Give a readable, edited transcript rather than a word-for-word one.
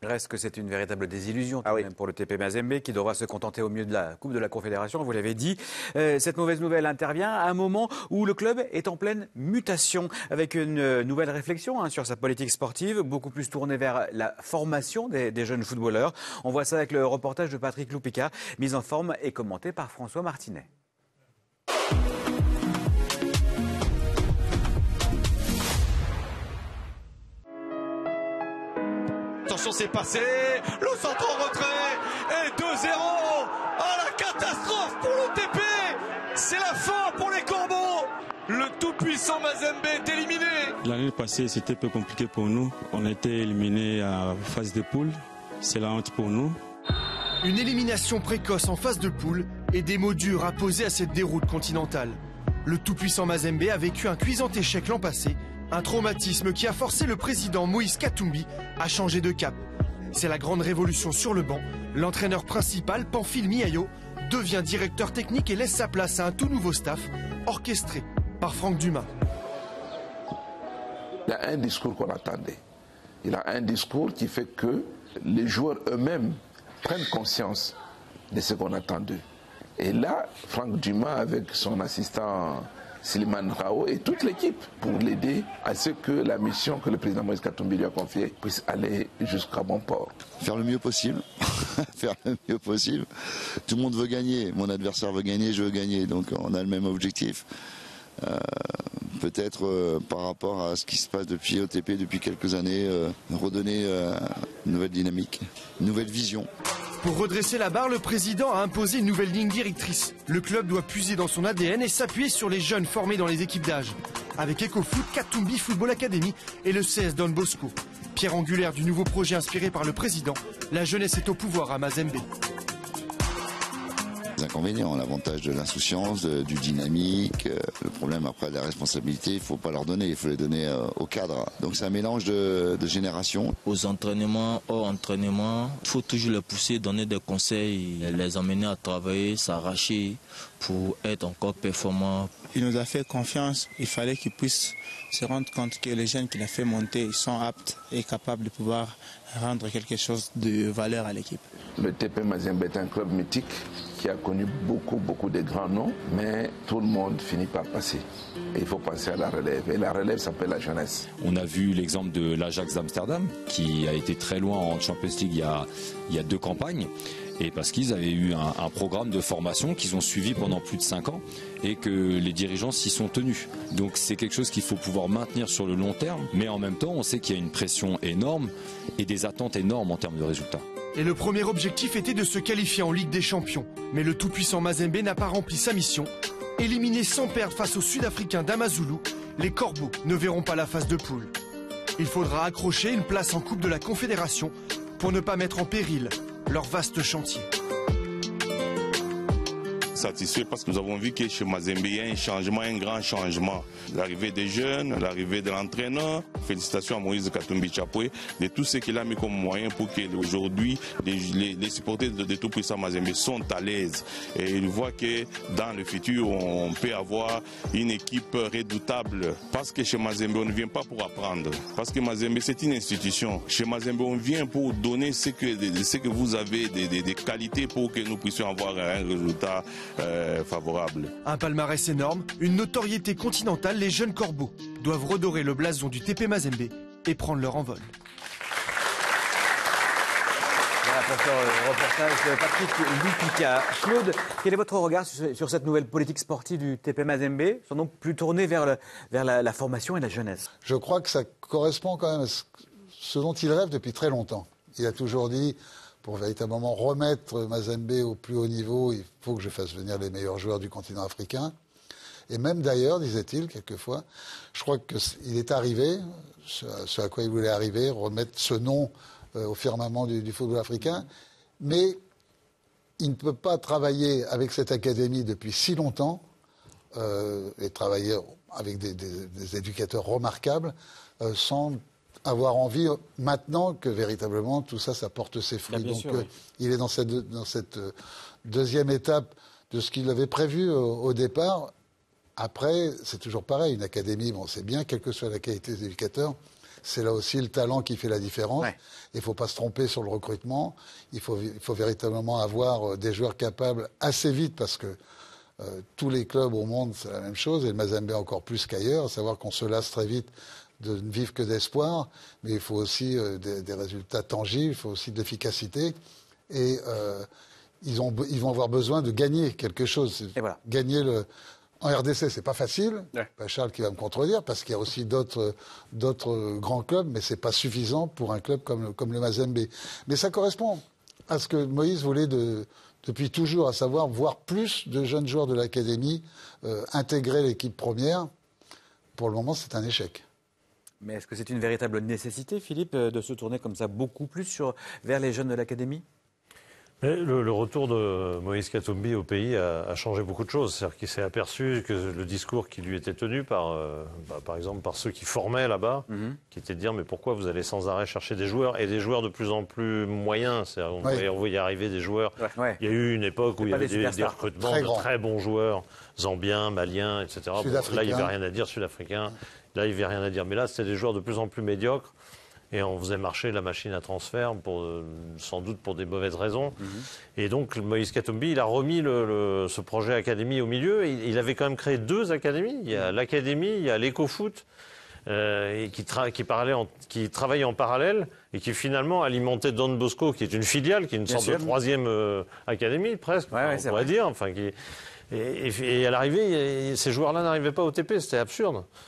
Reste que c'est une véritable désillusion même pour le TP Mazembe qui devra se contenter au mieux de la Coupe de la Confédération, vous l'avez dit. Cette mauvaise nouvelle intervient à un moment où le club est en pleine mutation avec une nouvelle réflexion sur sa politique sportive, beaucoup plus tournée vers la formation des jeunes footballeurs. On voit ça avec le reportage de Patrick Loupika, mis en forme et commenté par François Martinet. Attention, c'est passé, le centre en retrait, et 2-0. Oh, la catastrophe pour l'OTP. C'est la fin pour les Corbeaux. Le tout-puissant Mazembe est éliminé. L'année passée, c'était un peu compliqué pour nous. On était éliminés à phase de poule. C'est la honte pour nous. Une élimination précoce en phase de poule et des mots durs à poser à cette déroute continentale. Le tout-puissant Mazembe a vécu un cuisant échec l'an passé. Un traumatisme qui a forcé le président Moïse Katumbi à changer de cap. C'est la grande révolution sur le banc. L'entraîneur principal, Pamphile Miayo, devient directeur technique et laisse sa place à un tout nouveau staff, orchestré par Franck Dumas. Il a un discours qu'on attendait. Il a un discours qui fait que les joueurs eux-mêmes prennent conscience de ce qu'on attend d'eux. Et là, Franck Dumas, avec son assistant Slimane Rao et toute l'équipe pour l'aider à ce que la mission que le président Moïse Katumbi lui a confiée puisse aller jusqu'à bon port. Faire le mieux possible, faire le mieux possible. Tout le monde veut gagner, mon adversaire veut gagner, je veux gagner, donc on a le même objectif. Peut-être par rapport à ce qui se passe depuis OTP depuis quelques années, redonner une nouvelle dynamique, une nouvelle vision. Pour redresser la barre, le président a imposé une nouvelle ligne directrice. Le club doit puiser dans son ADN et s'appuyer sur les jeunes formés dans les équipes d'âge. Avec EcoFoot, Katumbi Football Academy et le CS Don Bosco. Pierre angulaire du nouveau projet inspiré par le président, la jeunesse est au pouvoir à Mazembe. Les inconvénients, l'avantage de l'insouciance, du dynamique, le problème après de la responsabilité, il ne faut pas leur donner, il faut les donner au cadre. Donc c'est un mélange de générations. Aux entraînements, hors entraînement, il faut toujours les pousser, donner des conseils, les emmener à travailler, s'arracher pour être encore performants. Il nous a fait confiance, il fallait qu'ils puissent se rendre compte que les jeunes qu'il a fait monter, ils sont aptes et capables de pouvoir rendre quelque chose de valeur à l'équipe. Le TP Mazembe est un club mythique qui a connu beaucoup de grands noms, mais tout le monde finit par passer. Et il faut penser à la relève. Et la relève s'appelle la jeunesse. On a vu l'exemple de l'Ajax d'Amsterdam, qui a été très loin en Champions League il y a 2 campagnes. Et parce qu'ils avaient eu un programme de formation qu'ils ont suivi pendant plus de 5 ans et que les dirigeants s'y sont tenus. Donc c'est quelque chose qu'il faut pouvoir maintenir sur le long terme, mais en même temps on sait qu'il y a une pression énorme et des attentes énormes en termes de résultats. Et le premier objectif était de se qualifier en Ligue des Champions. Mais le tout-puissant Mazembe n'a pas rempli sa mission. Éliminé sans perdre face aux Sud-Africains d'Amazulu, les Corbeaux ne verront pas la phase de poule. Il faudra accrocher une place en Coupe de la Confédération pour ne pas mettre en péril leur vaste chantier. Satisfait parce que nous avons vu que chez Mazembe, il y a un changement, un grand changement. L'arrivée des jeunes, l'arrivée de l'entraîneur. Félicitations à Moïse Katumbi Chapoué de tout ce qu'il a mis comme moyen pour qu'aujourd'hui les supporters de tout puissant Mazembe sont à l'aise. Et ils voient que dans le futur, on peut avoir une équipe redoutable. Parce que chez Mazembe, on ne vient pas pour apprendre. Parce que Mazembe, c'est une institution. Chez Mazembe, on vient pour donner ce que vous avez, des qualités pour que nous puissions avoir un résultat favorable. Un palmarès énorme, une notoriété continentale, les jeunes Corbeaux doivent redorer le blason du TP Mazembe et prendre leur envol. Voilà pour ce reportage de Patrick Loupika. Claude, quel est votre regard sur cette nouvelle politique sportive du TP Mazembe? Ils sont donc plus tournés vers la formation et la jeunesse. Je crois que ça correspond quand même à ce dont il rêve depuis très longtemps. Il a toujours dit, pour véritablement remettre Mazembe au plus haut niveau, il faut que je fasse venir les meilleurs joueurs du continent africain. Et même d'ailleurs, disait-il quelquefois, je crois qu'il est arrivé, ce à quoi il voulait arriver, remettre ce nom au firmament du football africain, mais il ne peut pas travailler avec cette académie depuis si longtemps et travailler avec des éducateurs remarquables sans avoir envie maintenant que véritablement tout ça, ça porte ses fruits. Bien donc sûr, oui. il est dans cette deuxième étape de ce qu'il avait prévu au départ. Après, c'est toujours pareil, une académie, bon, c'est bien, quelle que soit la qualité des éducateurs, c'est là aussi le talent qui fait la différence. Il ne faut pas se tromper sur le recrutement. Il faut véritablement avoir des joueurs capables assez vite parce que tous les clubs au monde, c'est la même chose, et le Mazembe encore plus qu'ailleurs, à savoir qu'on se lasse très vite de ne vivre que d'espoir, mais il faut aussi des résultats tangibles, il faut aussi de l'efficacité. Et ils vont avoir besoin de gagner quelque chose. Et voilà. Gagner en RDC, c'est pas facile. Pas Charles qui va me contredire, parce qu'il y a aussi d'autres grands clubs, mais c'est pas suffisant pour un club comme le Mazembe. Mais ça correspond à ce que Moïse voulait depuis toujours, à savoir voir plus de jeunes joueurs de l'académie intégrer l'équipe première. Pour le moment, c'est un échec. Mais est-ce que c'est une véritable nécessité, Philippe, de se tourner comme ça beaucoup plus vers les jeunes de l'académie ? Le retour de Moïse Katumbi au pays a changé beaucoup de choses. C'est-à-dire qu'il s'est aperçu que le discours qui lui était tenu par exemple par ceux qui formaient là-bas, qui était de dire mais pourquoi vous allez sans arrêt chercher des joueurs et des joueurs de plus en plus moyens. On voit y arriver des joueurs. Il y a eu une époque où il y avait des recrutements de très bons joueurs, zambiens, maliens, etc. Bon, là, il n'y avait rien à dire, sud-africains. Là, il n'y avait rien à dire. Mais là, c'était des joueurs de plus en plus médiocres. Et on faisait marcher la machine à transfert, sans doute pour des mauvaises raisons. Et donc, Moïse Katumbi, il a remis ce projet académie au milieu. Et il avait quand même créé 2 académies. Il y a l'académie, il y a l'éco-foot, qui travaillait en parallèle et qui finalement alimentait Don Bosco, qui est une filiale, qui est une sorte de 3e académie, presque, on pourrait dire. Enfin, et à l'arrivée, ces joueurs-là n'arrivaient pas au TP, c'était absurde.